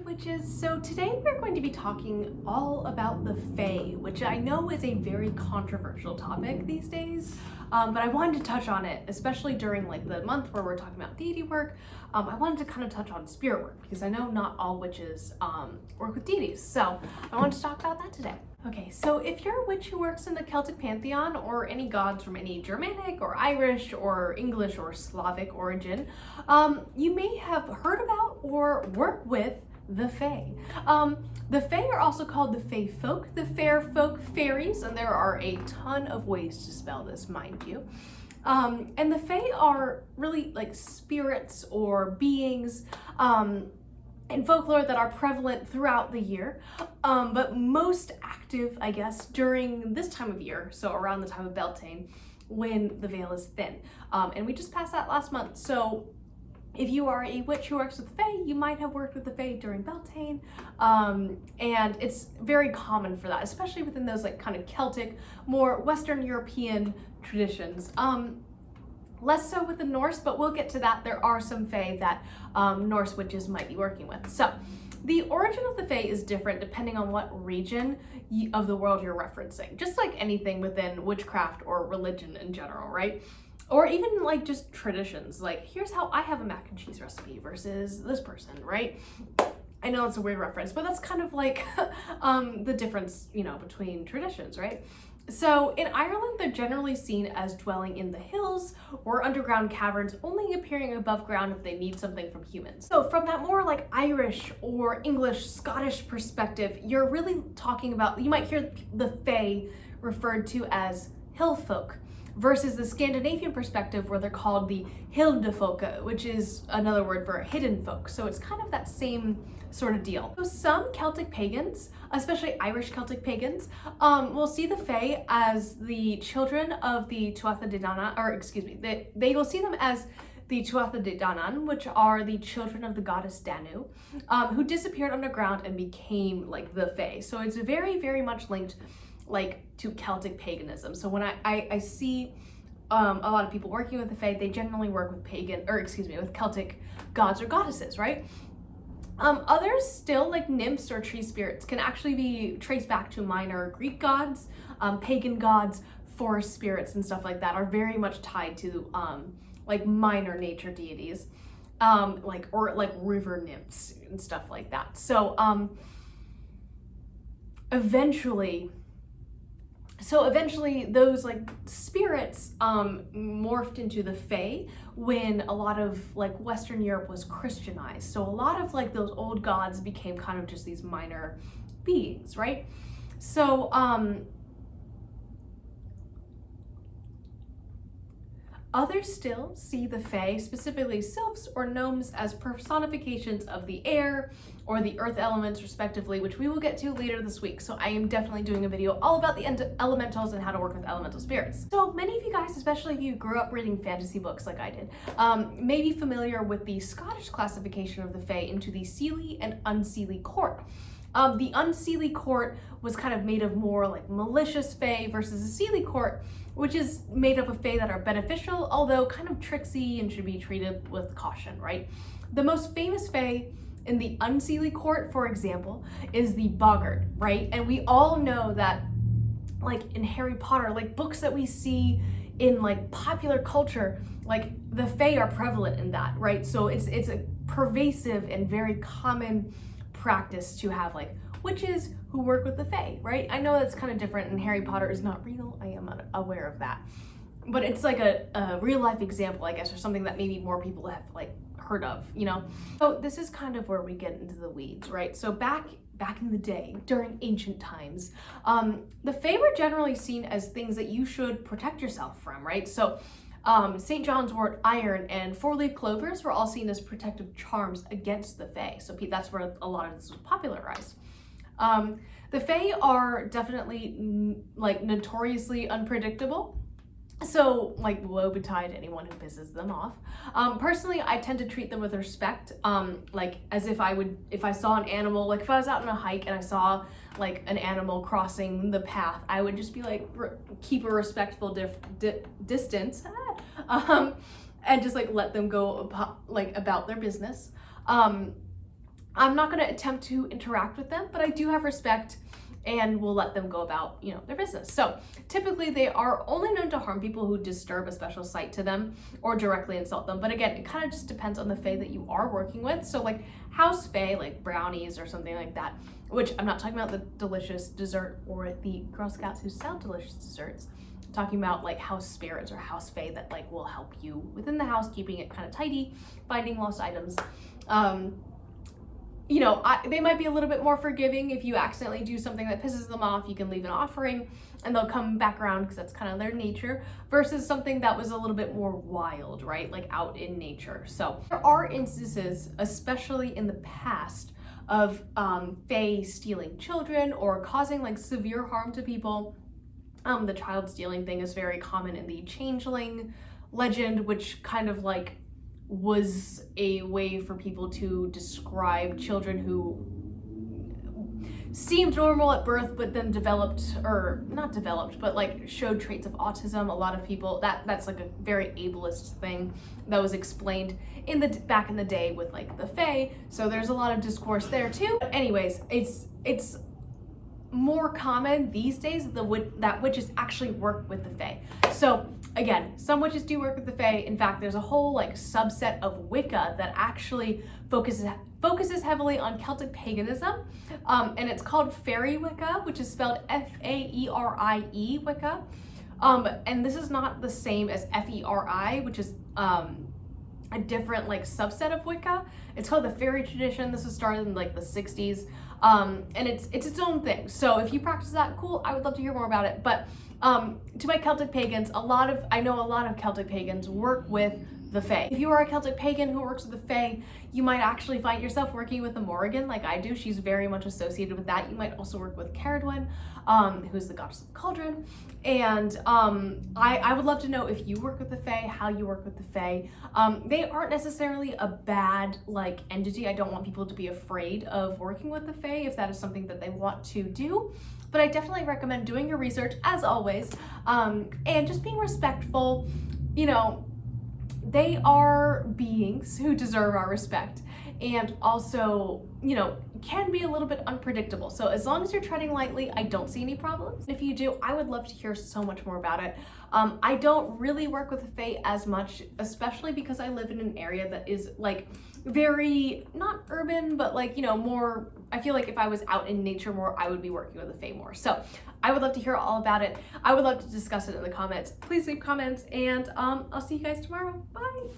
witches. So today we're going to be talking all about the Fae, which I know is a very controversial topic these days, but I wanted to touch on it, especially during like the month where we're talking about deity work. I wanted to kind of touch on spirit work because I know not all witches work with deities, so I wanted to talk about that today. Okay, so if you're a witch who works in the Celtic pantheon or any gods from any Germanic or Irish or English or Slavic origin, you may have heard about or work with the Fae. The Fae are also called the Fae folk, the fair folk, fairies, and there are a ton of ways to spell this, mind you. And the Fae are really like spirits or beings in folklore that are prevalent throughout the year, but most active, I guess, during this time of year, so around the time of Beltane, when the veil is thin. And we just passed that last month, so if you are a witch who works with the Fae, you might have worked with the Fae during Beltane, and it's very common for that, especially within those like kind of Celtic, more Western European traditions. Less so with the Norse, but we'll get to that. There are some Fae that Norse witches might be working with. So the origin of the Fae is different depending on what region of the world you're referencing, just like anything within witchcraft or religion in general, right? Or even like just traditions, like here's how I have a mac and cheese recipe versus this person, right? I know it's a weird reference, but that's kind of like the difference, you know, between traditions, right? So in Ireland, they're generally seen as dwelling in the hills or underground caverns, only appearing above ground if they need something from humans. So from that more like Irish or English, Scottish perspective, you're really talking about, you might hear the Fae referred to as hill folk, versus the Scandinavian perspective where they're called the Hildefolk, which is another word for hidden folk. So it's kind of that same sort of deal. So some Celtic pagans, especially Irish Celtic pagans, will see the Fae as the children of the Tuatha De Danann, or excuse me, they will see them as the Tuatha De Danann, which are the children of the goddess Danu, who disappeared underground and became like the Fae. So it's very, very much linked like to Celtic paganism. So when I see a lot of people working with the Fae, they generally work with with Celtic gods or goddesses, right? Others still, like nymphs or tree spirits, can actually be traced back to minor Greek gods, pagan gods, forest spirits and stuff like that are very much tied to like minor nature deities, like river nymphs and stuff like that. So eventually those like spirits morphed into the Fae when a lot of like Western Europe was Christianized. So a lot of like those old gods became kind of just these minor beings, right? So others still see the Fae, specifically sylphs or gnomes, as personifications of the air or the earth elements respectively, which we will get to later this week. So I am definitely doing a video all about the elementals and how to work with elemental spirits. So many of you guys, especially if you grew up reading fantasy books like I did, may be familiar with the Scottish classification of the Fae into the Seelie and Unseelie court. The Unseelie court was kind of made of more like malicious Fae versus the Seelie court, which is made up of Fae that are beneficial, although kind of tricksy and should be treated with caution, right? The most famous Fae in the Unseelie court, for example, is the Boggart, right? And we all know that like in Harry Potter, like books that we see in like popular culture, like the Fae are prevalent in that, right? So it's a pervasive and very common practice to have like witches who work with the Fae, right? I know that's kind of different and Harry Potter is not real, I am aware of that. But it's like a real life example, I guess, or something that maybe more people have like heard of, you know? So this is kind of where we get into the weeds, right? So back in the day, during ancient times, the Fae were generally seen as things that you should protect yourself from, right? So St. John's wort, iron, and four-leaf clovers were all seen as protective charms against the Fae. So that's where a lot of this was popularized. The Fae are definitely like notoriously unpredictable. So like woe betide anyone who pisses them off. Personally, I tend to treat them with respect, like as if I saw an animal, like if I was out on a hike and I saw like an animal crossing the path, I would just be like, keep a respectful distance, and just like let them go about their business. I'm not going to attempt to interact with them, but I do have respect and will let them go about, you know, their business. So typically they are only known to harm people who disturb a special sight to them or directly insult them. But again, it kind of just depends on the fae that you are working with. So like house fae, like brownies or something like that, which I'm not talking about the delicious dessert or the Girl Scouts who sell delicious desserts. I'm talking about like house spirits or house fae that like will help you within the house, keeping it kind of tidy, finding lost items. You know, they might be a little bit more forgiving. If you accidentally do something that pisses them off, you can leave an offering and they'll come back around because that's kind of their nature, versus something that was a little bit more wild, right? Like out in nature. So there are instances, especially in the past, of fae stealing children or causing like severe harm to people. The child stealing thing is very common in the changeling legend, which kind of like was a way for people to describe children who seemed normal at birth but then developed, or not developed, but like showed traits of autism. A lot of people, that's like a very ableist thing that was explained in the back in the day with like the fae, so there's a lot of discourse there too. But anyways, it's more common these days that witches actually work with the fae. So again, some witches do work with the fae. In fact, there's a whole like subset of Wicca that actually focuses heavily on Celtic paganism, and it's called Fairy Wicca, which is spelled F-A-E-R-I-E Wicca, and this is not the same as F-E-R-I, which is a different like subset of Wicca. It's called the fairy tradition. This was started in like the 60s, and it's its own thing. So if you practice that, cool, I would love to hear more about it. But to my Celtic pagans, I know a lot of Celtic pagans work with the fae. If you are a Celtic pagan who works with the fae, you might actually find yourself working with the Morrigan like I do. She's very much associated with that. You might also work with Caradwen, who's the goddess of the cauldron. And I would love to know if you work with the fae, how you work with the fae. They aren't necessarily a bad like entity. I don't want people to be afraid of working with the fae if that is something that they want to do. But I definitely recommend doing your research as always, and just being respectful. You know, they are beings who deserve our respect, and also, you know, can be a little bit unpredictable. So as long as you're treading lightly, I don't see any problems. If you do, I would love to hear so much more about it. I don't really work with the fae as much, especially because I live in an area that is like very, not urban, but like, you know, more, I feel like if I was out in nature more, I would be working with the fae more. So I would love to hear all about it. I would love to discuss it in the comments. Please leave comments, and I'll see you guys tomorrow. Bye.